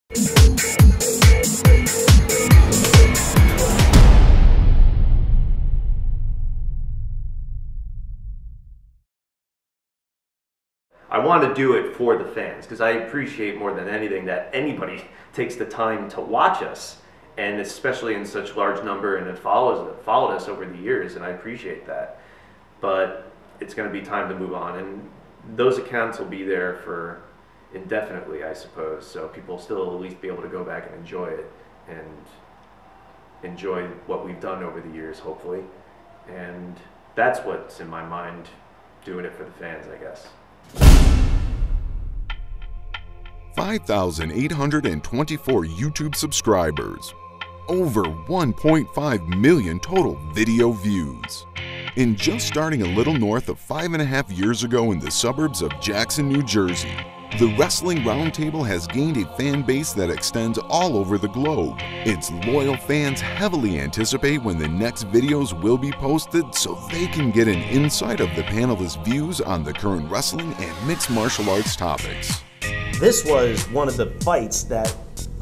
I want to do it for the fans because I appreciate more than anything that anybody takes the time to watch us, and especially in such large number, and it followed us over the years, and I appreciate that. But it's going to be time to move on, and those accounts will be there for indefinitely, I suppose, so people will still at least be able to go back and enjoy it and enjoy what we've done over the years, hopefully. And that's what's in my mind, doing it for the fans, I guess. 5,824 YouTube subscribers, over 1.5 million total video views. In just starting a little north of 5.5 years ago in the suburbs of Jackson, New Jersey, the Wrestling Roundtable has gained a fan base that extends all over the globe. Its loyal fans heavily anticipate when the next videos will be posted so they can get an insight of the panelists' views on the current wrestling and mixed martial arts topics. This was one of the fights that,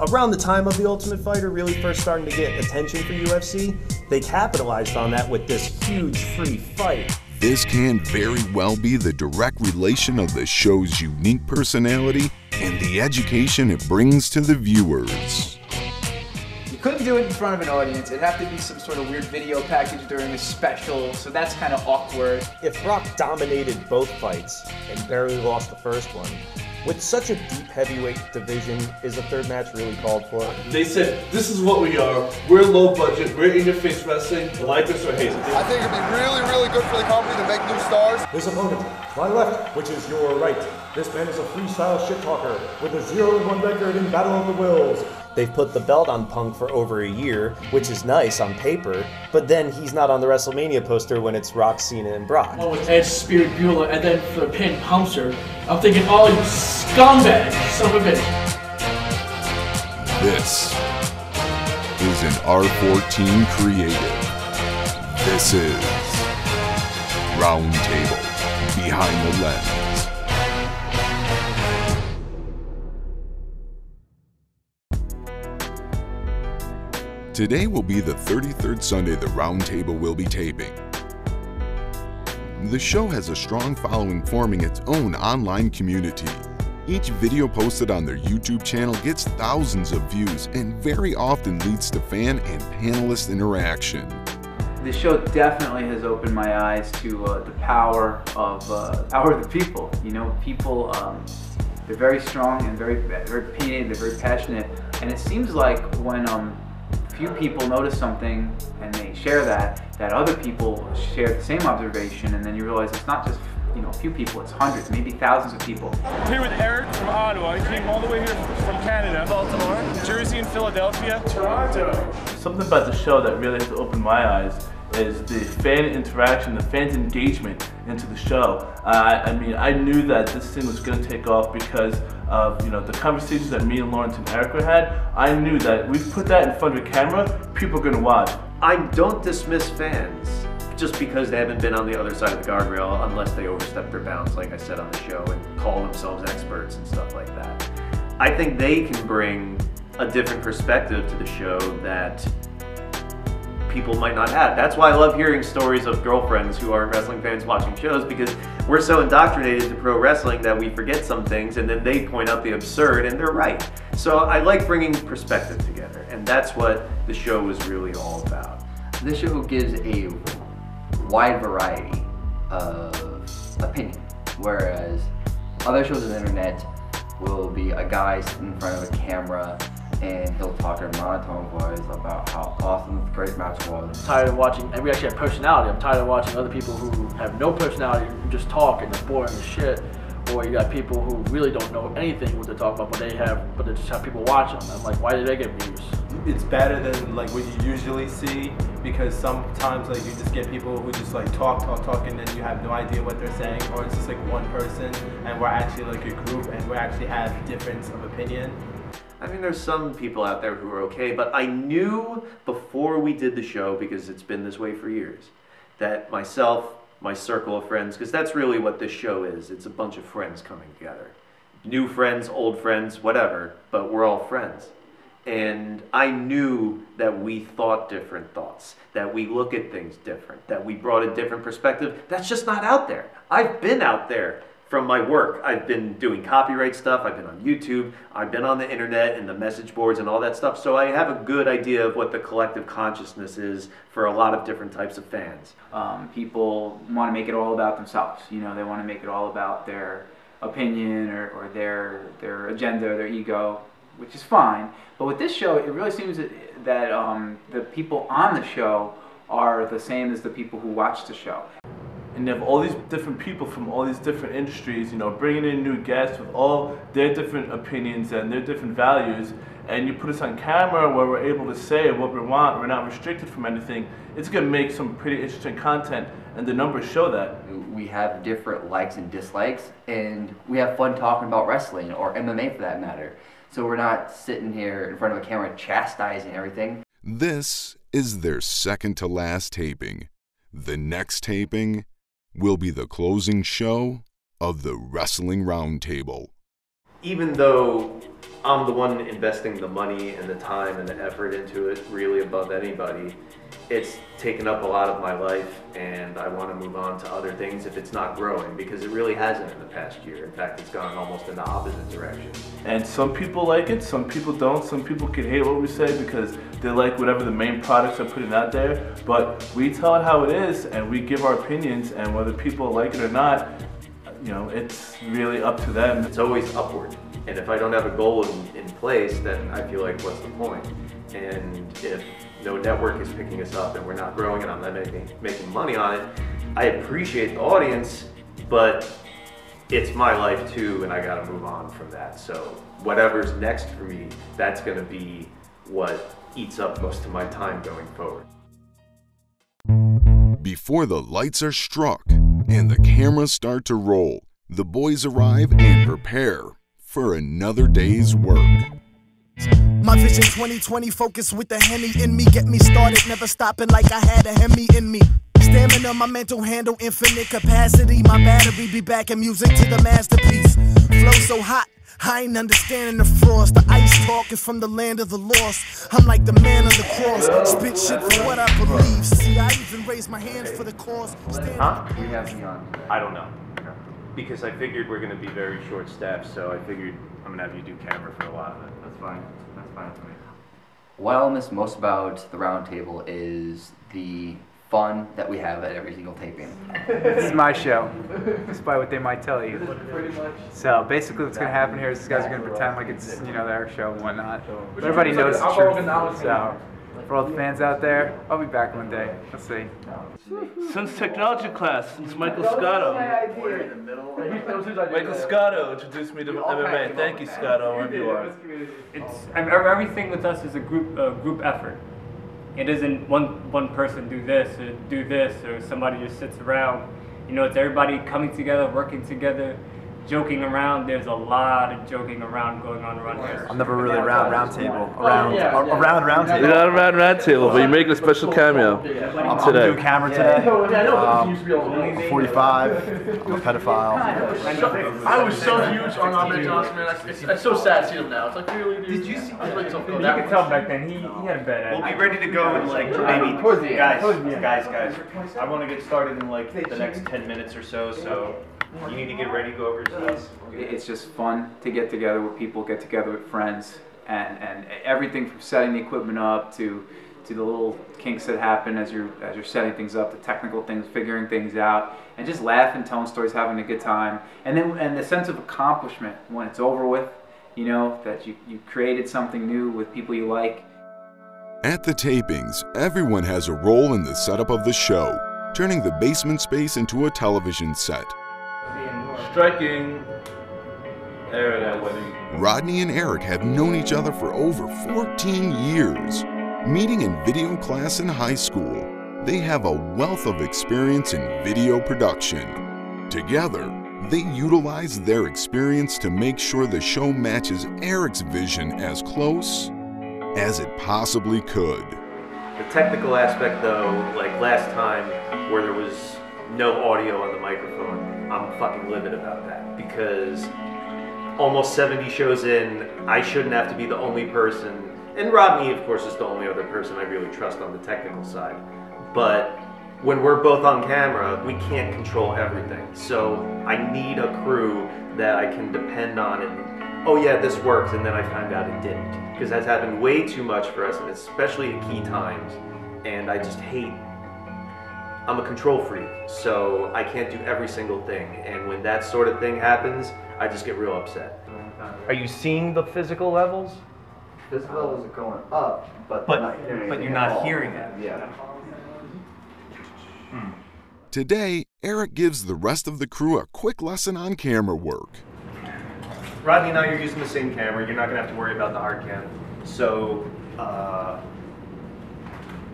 around the time of The Ultimate Fighter really first starting to get attention for UFC, they capitalized on that with this huge free fight. This can very well be the direct relation of the show's unique personality and the education it brings to the viewers. You couldn't do it in front of an audience. It'd have to be some sort of weird video package during a special, so that's kind of awkward. If Brock dominated both fights and barely lost the first one, with such a deep heavyweight division, is the third match really called for? They said, this is what we are. We're low budget. We're in-your-face wrestling. Like us or hate us. I think it'd be really, really good for the company to make new stars. His opponent, my left, which is your right. This man is a freestyle shit talker with a 0-1 record in Battle of the Wills. They've put the belt on Punk for over a year, which is nice on paper, but then he's not on the WrestleMania poster when it's Rock, Cena, and Brock. Oh, with Edge, Spirit, Bueller, and then for the pin Pumpster, I'm thinking, oh, you scumbag, son of a bitch. This is an R14 creative. This is Roundtable, Behind the Lens. Today will be the 33rd Sunday the Roundtable will be taping. The show has a strong following, forming its own online community. Each video posted on their YouTube channel gets thousands of views and very often leads to fan and panelist interaction. The show definitely has opened my eyes to the power of the people. You know, people, they're very strong and very opinionated, they're very passionate, and it seems like when few people notice something and they share that other people share the same observation, and then you realize it's not just, you know, a few people, it's hundreds, maybe thousands of people. I'm here with Eric from Ottawa. He came all the way here from Canada, Baltimore, Jersey, and Philadelphia, Toronto. Something about the show that really has opened my eyes is the fan interaction, the fans' engagement into the show. I mean, I knew that this thing was going to take off because of, you know, the conversations that me and Lawrence and Erica had. I knew that if we put that in front of a camera, people are going to watch. I don't dismiss fans just because they haven't been on the other side of the guardrail unless they overstep their bounds, like I said on the show, and call themselves experts and stuff like that. I think they can bring a different perspective to the show that people might not have. That's why I love hearing stories of girlfriends who aren't wrestling fans watching shows, because we're so indoctrinated to pro wrestling that we forget some things, and then they point out the absurd, and they're right. So I like bringing perspective together, and that's what the show is really all about. This show gives a wide variety of opinion, whereas other shows on the internet will be a guy sitting in front of a camera and he'll talk in a monotone voice about how awesome the great match was. I'm tired of watching, and we actually have personality. I'm tired of watching other people who have no personality, who just talk and they're boring as shit. Or you got people who really don't know anything what they're talking about, but they just have people watch them. I'm like, why did they get views? It's better than like what you usually see, because sometimes like you just get people who just like talk, and then you have no idea what they're saying, or it's just like one person, and we're actually like a group, and we actually have difference of opinion. I mean, there's some people out there who are okay, but I knew before we did the show, because it's been this way for years, that myself, my circle of friends, because that's really what this show is. It's a bunch of friends coming together. new friends, old friends, whatever, but we're all friends. And I knew that we thought different thoughts, that we look at things different, that we brought a different perspective. That's just not out there. I've been out there from my work. I've been doing copyright stuff, I've been on YouTube, I've been on the internet and the message boards and all that stuff. So I have a good idea of what the collective consciousness is for a lot of different types of fans. People want to make it all about themselves. You know, they want to make it all about their opinion or their agenda, their ego, which is fine. But with this show, it really seems that the people on the show are the same as the people who watch the show. And you have all these different people from all these different industries, you know, bringing in new guests with all their different opinions and their different values, and you put us on camera where we're able to say what we want, we're not restricted from anything. It's going to make some pretty interesting content, and the numbers show that. We have different likes and dislikes, and we have fun talking about wrestling, or MMA for that matter. So we're not sitting here in front of a camera chastising everything. This is their second to last taping. The next taping will be the closing show of the Wrestling Roundtable. Even though I'm the one investing the money and the time and the effort into it really above anybody, it's taken up a lot of my life, and I want to move on to other things if it's not growing, because it really hasn't in the past year. In fact, it's gone almost in the opposite direction. And some people like it, some people don't. Some people can hate what we say because they like whatever the main products are putting out there. But we tell it how it is, and we give our opinions, and whether people like it or not, you know, it's really up to them. It's always upward. And if I don't have a goal in place, then I feel like, what's the point? And if no network is picking us up and we're not growing and I'm not making money on it, I appreciate the audience, but it's my life too, and I gotta move on from that. So whatever's next for me, that's gonna be what eats up most of my time going forward. Before the lights are struck and the cameras start to roll, the boys arrive and prepare for another day's work. My vision 2020 focus with the Henny in me. Get me started, never stopping like I had a Hemi in me. Stamina, my mental handle, infinite capacity. My battery be back in music to the masterpiece. Flow so hot, I ain't understanding the frost. The ice talking from the land of the lost. I'm like the man on the cross. Spit shit for what I believe. See, I even raise my hands for the cause. Huh? We have me on. I don't know. Because I figured we're gonna be very short-staffed, so I figured I'm gonna have you do camera for a lot of it. That's fine. That's fine for me. What I'll miss most about the Roundtable is the fun that we have at every single taping. This is my show, despite what they might tell you. So basically what's going to happen here is these guys are going to pretend like it's, you know, their show and whatnot. But everybody knows the truth. So for all the fans out there, I'll be back one day. Let's see. Since technology class, since Michael Scotto. Michael Scotto introduced me to MMA. Thank you, Scotto, wherever you are. Everything with us is a group effort. It isn't one person do this, or somebody just sits around. You know, it's everybody coming together, working together, joking around. There's a lot of joking around going on around here. I'm never really around Roundtable. Around Roundtable. You're not around Roundtable, but you're making a special cameo I'm doing camera today. 45. I'm a pedophile. I was so huge on Ahmed Johnson, man. It's so sad seeing him now. It's like, really, dude. Did you see? You could tell back then he had a bad attitude. We'll be ready to go in like maybe guys. I want to get started in like the next 10 minutes or so. So you need to get ready to go over stuff. It's just fun to get together with people, get together with friends, and everything from setting the equipment up to the little kinks that happen as you're setting things up, the technical things, figuring things out, and just laughing, telling stories, having a good time, and the sense of accomplishment when it's over with, you know, that you created something new with people you like. At the tapings, everyone has a role in the setup of the show, turning the basement space into a television set. Striking. There it is. Rodney and Eric have known each other for over 14 years. Meeting in video class in high school, they have a wealth of experience in video production. Together, they utilize their experience to make sure the show matches Eric's vision as close as it possibly could. The technical aspect though, like last time where there was no audio on the microphone, I'm fucking livid about that because almost 70 shows in, I shouldn't have to be the only person. And Rodney, of course, is the only other person I really trust on the technical side. But when we're both on camera, we can't control everything. So I need a crew that I can depend on and, oh yeah, this works, and then I find out it didn't. Because that's happened way too much for us, and especially at key times. And I just hate, I'm a control freak, so I can't do every single thing. And when that sort of thing happens, I just get real upset. Are you seeing the physical levels? Physical levels are going up, but you're not hearing it. Yeah. Today, Eric gives the rest of the crew a quick lesson on camera work. Rodney and I are using the same camera. You're not going to have to worry about the hard cam. So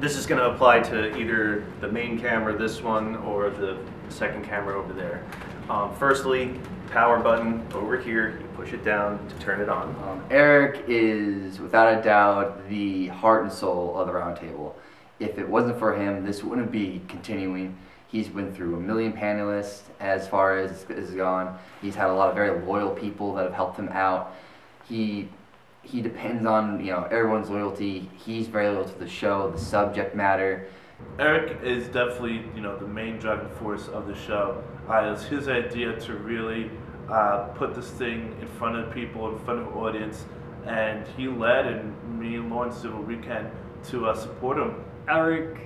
this is going to apply to either the main camera, this one, or the second camera over there. Firstly, power button over here. You push it down to turn it on. Eric is, without a doubt, the heart and soul of the Roundtable. If it wasn't for him, this wouldn't be continuing. He's been through a million panelists as far as it's gone. He's had a lot of very loyal people that have helped him out. He depends on everyone's loyalty. He's very loyal to the show, the subject matter. Eric is definitely the main driving force of the show. It was his idea to really put this thing in front of people, in front of the audience, and he led, and me and Lawrence did what we can to support him. Eric,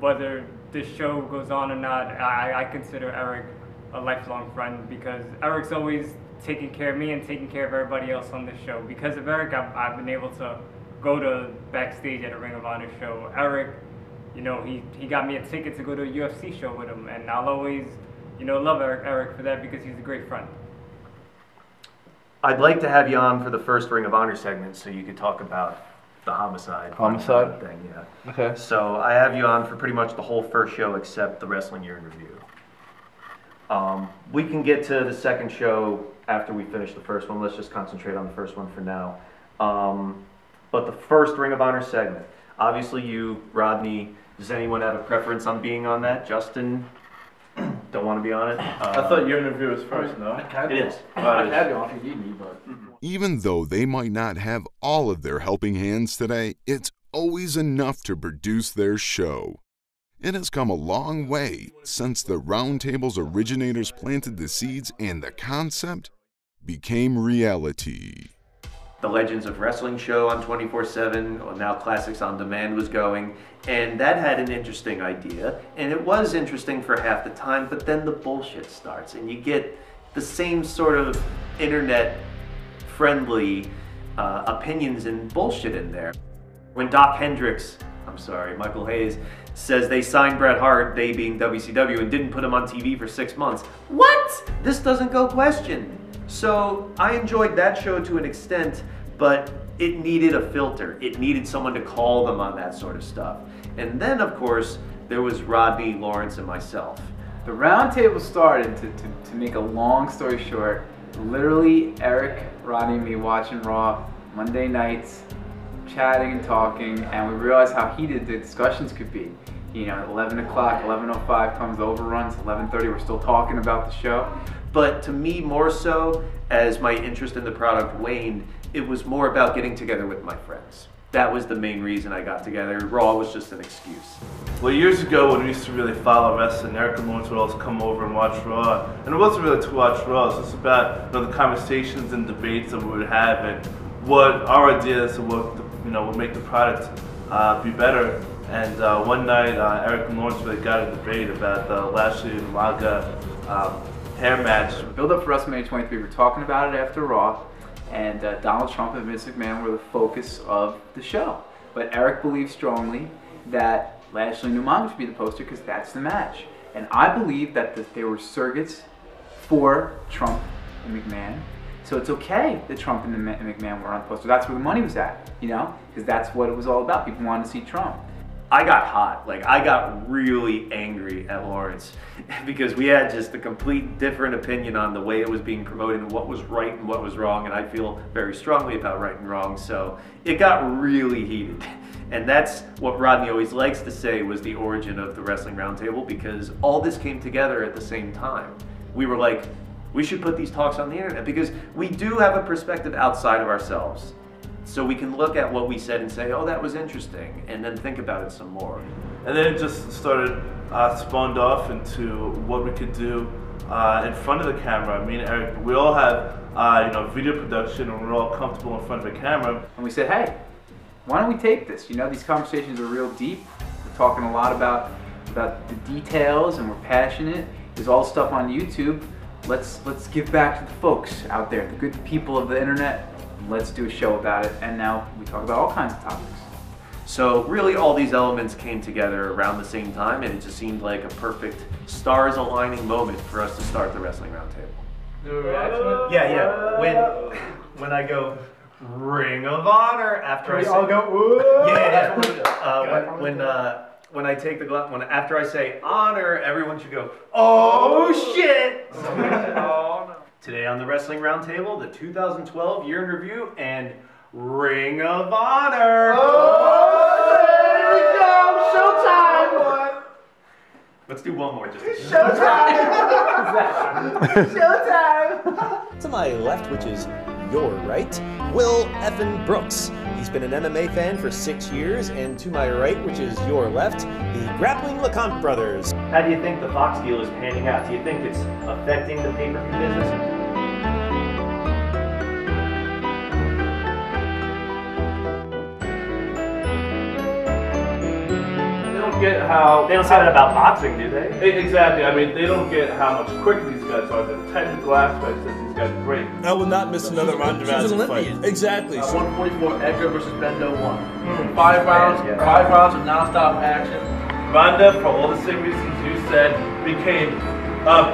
whether this show goes on or not, I consider Eric a lifelong friend because Eric's always taking care of me and taking care of everybody else on this show. Because of Eric, I've been able to go to backstage at a Ring of Honor show. Eric, he got me a ticket to go to a UFC show with him, and I'll always, love Eric for that because he's a great friend. I'd like to have you on for the first Ring of Honor segment so you could talk about the homicide thing. Yeah. Okay. So I have you on for pretty much the whole first show except the Wrestling Year in Review. We can get to the second show after we finish the first one. Let's just concentrate on the first one for now. But the first Ring of Honor segment, obviously you, Rodney, does anyone have a preference on being on that? Justin, don't want to be on it? I thought your interview was first, no? It is. I'd have you on if you need me, but... Even though they might not have all of their helping hands today, it's always enough to produce their show. It has come a long way since the Roundtable's originators planted the seeds and the concept became reality. The Legends of Wrestling show on 24/7, or now Classics on Demand, was going, and that had an interesting idea, and it was interesting for half the time, but then the bullshit starts, and you get the same sort of internet-friendly opinions and bullshit in there. When Michael Hayes, says they signed Bret Hart, they being WCW, and didn't put him on TV for 6 months. What? This doesn't go question. So I enjoyed that show to an extent, but it needed a filter. It needed someone to call them on that sort of stuff. And then, of course, there was Rodney, Lawrence, and myself. The Roundtable started, to make a long story short, literally Eric, Rodney, and me watching Raw Monday nights, chatting and talking, and we realized how heated the discussions could be. 11 o'clock, 11:05 comes overruns, 11:30 we're still talking about the show. But to me, more so, as my interest in the product waned, it was more about getting together with my friends. That was the main reason I got together. Raw was just an excuse. Well, years ago when we used to really follow wrestling, Eric and Lawrence would always come over and watch Raw. And it wasn't really to watch Raw, it was about the conversations and debates that we would have and what our ideas of what would make the product be better. And one night, Eric and Lawrence really got a debate about the Lashley and Laga hair match. Build up for WrestleMania 23, we're talking about it after Raw, and Donald Trump and Vince McMahon were the focus of the show. But Eric believed strongly that Lashley and Umaga should be the poster because that's the match. And I believe that they were surrogates for Trump and McMahon. So it's okay that Trump and McMahon were on the poster. That's where the money was at, because that's what it was all about. People wanted to see Trump. I got hot. I got really angry at Lawrence because we had just a complete different opinion on the way it was being promoted and what was right and what was wrong, and I feel very strongly about right and wrong, so it got really heated. And that's what Rodney always likes to say was the origin of the Wrestling Roundtable, because all this came together at the same time. We were like, we should put these talks on the internet, because we do have a perspective outside of ourselves. So we can look at what we said and say, oh, that was interesting, and then think about it some more. And then it just started, spawned off into what we could do in front of the camera. Me and Eric, we all have video production, and we're all comfortable in front of a camera. And we said, hey, why don't we tape this? You know, these conversations are real deep. We're talking a lot about the details, and we're passionate. There's all stuff on YouTube. Let's give back to the folks out there, the good people of the internet. Let's do a show about it. And now we talk about all kinds of topics. So really all these elements came together around the same time, and it just seemed like a perfect stars aligning moment for us to start the Wrestling Roundtable. Yeah. When I go Ring of Honor after I say, all go woo. When I take the glove, after I say honor, everyone should go, oh shit! Oh, no. Today on the Wrestling Roundtable, the 2012 year in review and Ring of Honor. Oh, there we go! Showtime! Let's do one more. Showtime! Showtime! To my left, which is your right, Will Effin Brooks. He's been an MMA fan for 6 years, and to my right, which is your left, the grappling Leconte brothers. How do you think the Fox deal is panning out? Do you think it's affecting the pay-per-view business? Get how they don't say that about boxing, do they? Exactly. I mean, they don't get how much quicker these guys are. The technical aspects that these guys bring. I will not miss another Ronda Rousey fight. Exactly. 144 Edgar versus Bendo 1. 5 rounds, 5 rounds of non-stop action. Ronda, for all the same reasons you said, became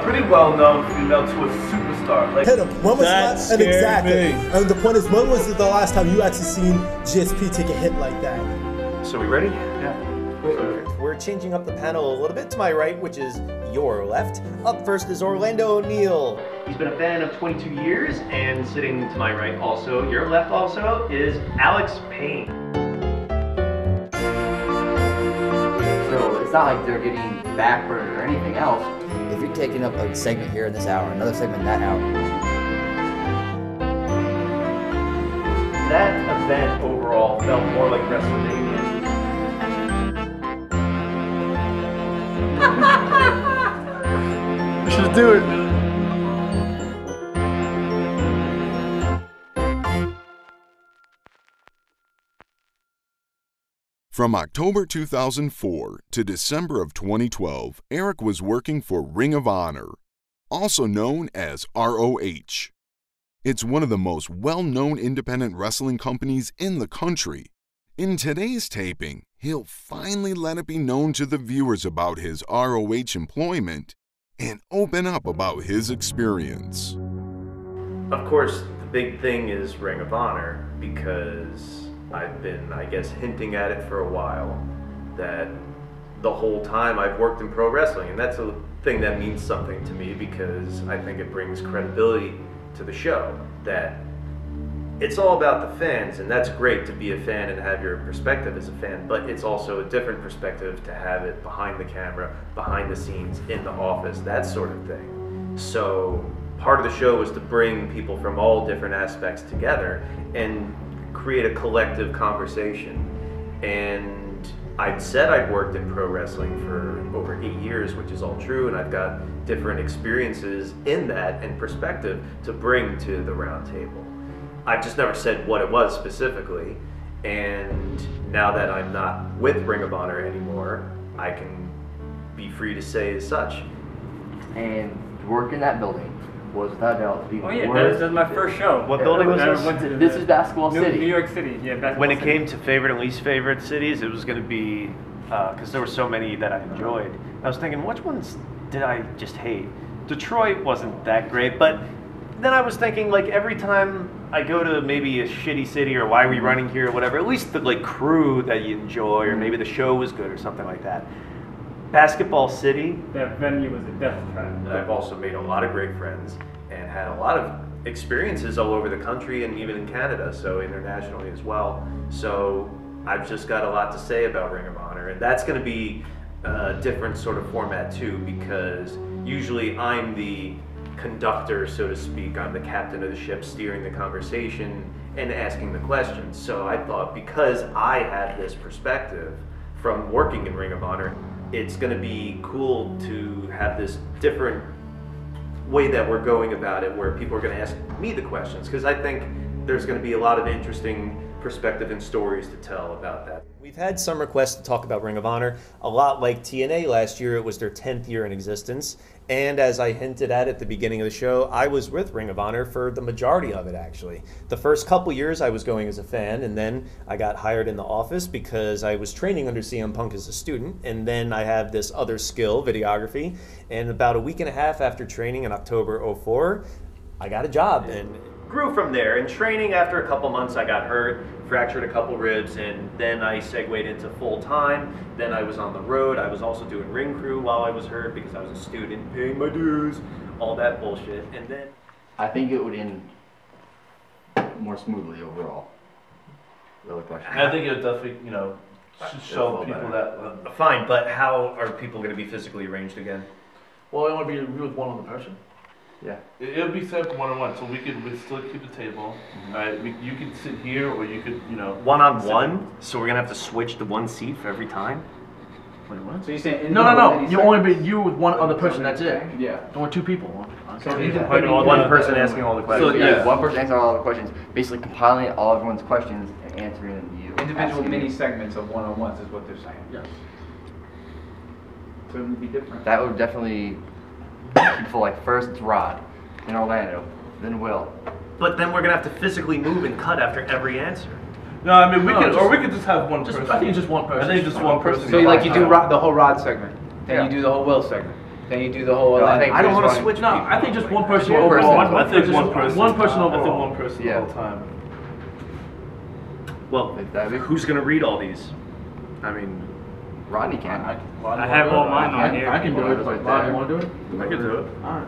pretty well-known female to a superstar. Like, hit him. When was that? And exactly. And the point is, when was the last time you actually seen GSP take a hit like that? So we ready? Yeah. We're changing up the panel a little bit. To my right, which is your left. Up first is Orlando O'Neal. He's been a fan of 22 years, and sitting to my right also, your left also, is Alex Payne. So it's not like they're getting backward or anything else. If you're taking up a segment here in this hour, another segment in that hour. That event overall felt more like WrestleMania. We should do it. From October 2004 to December of 2012, Eric was working for Ring of Honor, also known as ROH. It's one of the most well-known independent wrestling companies in the country. In today's taping, he'll finally let it be known to the viewers about his ROH employment and open up about his experience. Of course, the big thing is Ring of Honor, because I've been, I guess, hinting at it for a while, that the whole time I've worked in pro wrestling, and that's a thing that means something to me, because I think it brings credibility to the show, that it's all about the fans, and that's great to be a fan and have your perspective as a fan, but it's also a different perspective to have it behind the camera, behind the scenes, in the office, that sort of thing. So part of the show was to bring people from all different aspects together and create a collective conversation. And I'd said I'd worked in pro wrestling for over 8 years, which is all true, and I've got different experiences in that and perspective to bring to the roundtable. I've just never said what it was specifically, and now that I'm not with Ring of Honor anymore, I can be free to say as such. And work in that building was without doubt the Oh yeah, worst. that was my first show. What building was this? This is Basketball City. New York City, yeah, Basketball When it City. came to favorite and least favorite cities, it was going to be, because there were so many that I enjoyed. I was thinking, which ones did I just hate? Detroit wasn't that great, but then I was thinking, like, every time I go to maybe a shitty city or why are we running here or whatever, at least the like crew that you enjoy, or maybe the show was good or something like that. Basketball City. That venue was a death trap. I've also made a lot of great friends and had a lot of experiences all over the country and even in Canada, so internationally as well. So I've just got a lot to say about Ring of Honor, and that's going to be a different sort of format too, because usually I'm the conductor, so to speak. I'm the captain of the ship, steering the conversation and asking the questions. So I thought, because I have this perspective from working in Ring of Honor, it's going to be cool to have this different way that we're going about it, where people are going to ask me the questions, because I think there's going to be a lot of interesting perspective and stories to tell about that. We've had some requests to talk about Ring of Honor. A lot like TNA last year, it was their 10th year in existence. And as I hinted at the beginning of the show, I was with Ring of Honor for the majority of it, actually. The first couple years I was going as a fan, and then I got hired in the office because I was training under CM Punk as a student, and then I have this other skill, videography. And about a week and a half after training in October '04, I got a job. And grew from there. In training, after a couple months, I got hurt, fractured a couple ribs, and then I segued into full-time. Then I was on the road. I was also doing ring crew while I was hurt because I was a student, paying my dues, all that bullshit. And then I think it would end more smoothly overall. Really question. I think it would definitely, should show people that. Fine, but how are people going to be physically arranged again? Well, it would be with one other person. Yeah. It would be set up one-on-one, so we'd still keep the table. Right? You could sit here, or you could, One-on-one? So we're going to have to switch to one seat for every time? Wait, what? So you're saying No. You only be you with one other person. That's it. Yeah. Only two people. So one person asking all the questions. So yeah, one person answering all the questions, basically compiling all everyone's questions and answering them to you. Individual mini segments of one-on-ones is what they're saying. Yes. So it would be different. That would definitely people like first it's Rod, then Orlando, then Will. But then we're going to have to physically move and cut after every answer. No, I mean we could just have one person. I think it's just one person. I think just one person. So like you do the whole Rod segment, then you do the whole Will segment, then you do the whole. I don't want to switch. No, I think just one person. I think one person. One person overall. I think one person the whole time. Well, who's going to read all these? I mean, Rodney can. I have all mine on here. I can do it. Rod, you want to do it? I can do it. All right.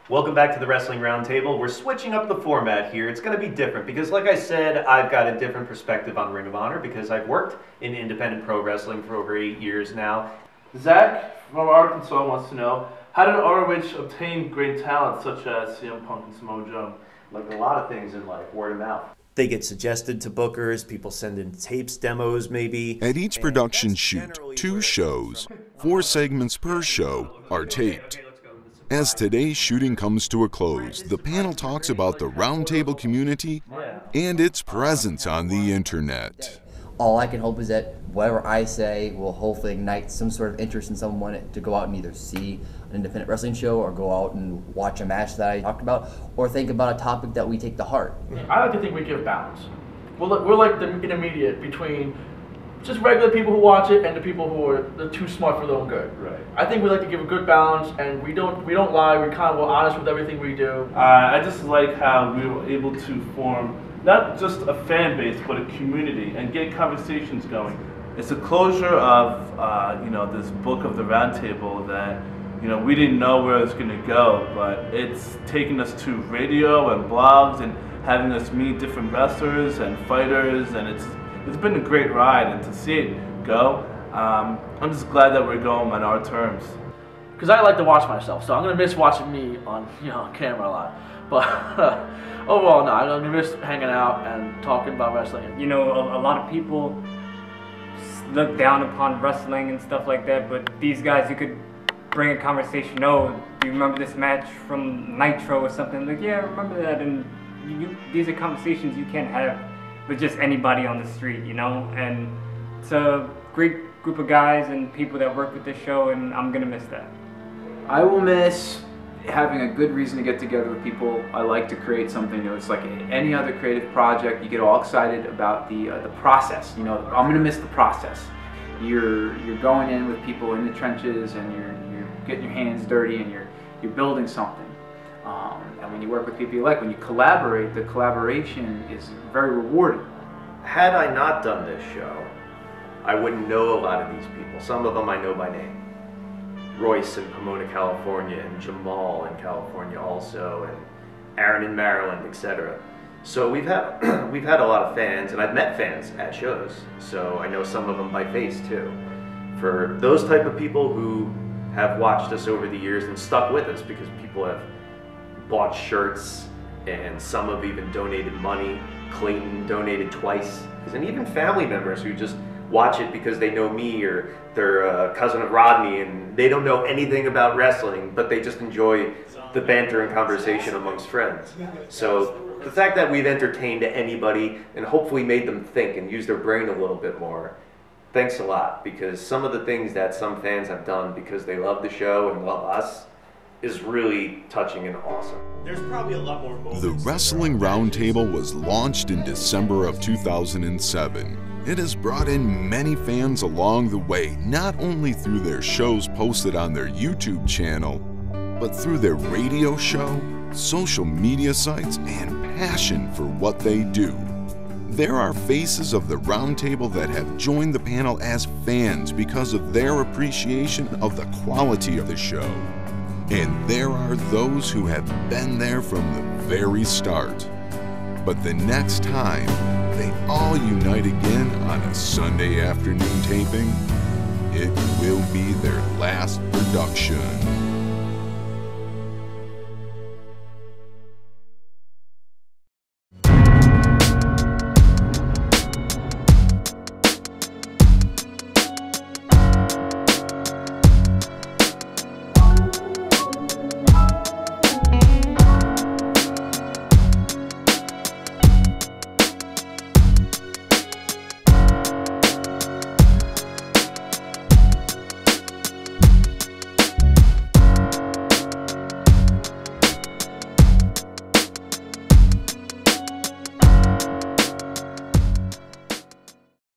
Welcome back to the Wrestling Roundtable. We're switching up the format here. It's going to be different because, like I said, I've got a different perspective on Ring of Honor because I've worked in independent pro wrestling for over 8 years now. Zach from Arkansas wants to know, how did ROH obtain great talent such as CM Punk and Samoa Joe? Like a lot of things in life, word of mouth. they get suggested to bookers, people send in tapes, demos maybe. At each production shoot, 2 shows, 4 segments per show, are taped. As today's shooting comes to a close, the panel talks about the Roundtable community and its presence on the internet. All I can hope is that whatever I say will hopefully ignite some sort of interest in someone to go out and either see an independent wrestling show or go out and watch a match that I talked about or think about a topic that we take to heart. I like to think we give balance. We're like the intermediate between just regular people who watch it and the people who are too smart for their own good. Right. I think we like to give a good balance, and we don't lie. We kind of are honest with everything we do. I just like how we were able to form not just a fan base, but a community and get conversations going. It's a closure of this book of the Roundtable that we didn't know where it was going to go, but it's taken us to radio and blogs and having us meet different wrestlers and fighters, and it's been a great ride, and to see it go, I'm just glad that we're going on our terms. Because I like to watch myself, so I'm gonna miss watching me on camera a lot. But overall, no, I'm gonna miss hanging out and talking about wrestling. A lot of people look down upon wrestling and stuff like that, but these guys, you could bring a conversation. Oh, do you remember this match from Nitro or something? Like, yeah, I remember that. And these are conversations you can't have with just anybody on the street, and it's a great group of guys and people that work with this show, and I'm gonna miss that. I will miss having a good reason to get together with people. I like to create something new. It's like any other creative project. You get all excited about the process. I'm gonna miss the process. You're going in with people in the trenches, and you're getting your hands dirty, and you're building something. And when you work with people you like, when you collaborate, the collaboration is very rewarding. Had I not done this show, I wouldn't know a lot of these people. Some of them I know by name. Royce in Pomona, California, and Jamal in California also, and Aaron in Maryland, etc. So we've had a lot of fans, and I've met fans at shows, so I know some of them by face too. For those type of people who have watched us over the years and stuck with us, because people have bought shirts, and some have even donated money. Clayton donated twice, and even family members who just watch it because they know me or they're a cousin of Rodney and they don't know anything about wrestling, but they just enjoy the banter and conversation amongst friends. So the fact that we've entertained anybody and hopefully made them think and use their brain a little bit more, thanks a lot, because some of the things that some fans have done because they love the show and love us is really touching and awesome. There's probably a lot more moments. The Wrestling Roundtable was launched in December of 2007. It has brought in many fans along the way, not only through their shows posted on their YouTube channel, but through their radio show, social media sites, and passion for what they do. There are faces of the Roundtable that have joined the panel as fans because of their appreciation of the quality of the show. And there are those who have been there from the very start. But the next time they all unite again on a Sunday afternoon taping, it will be their last production.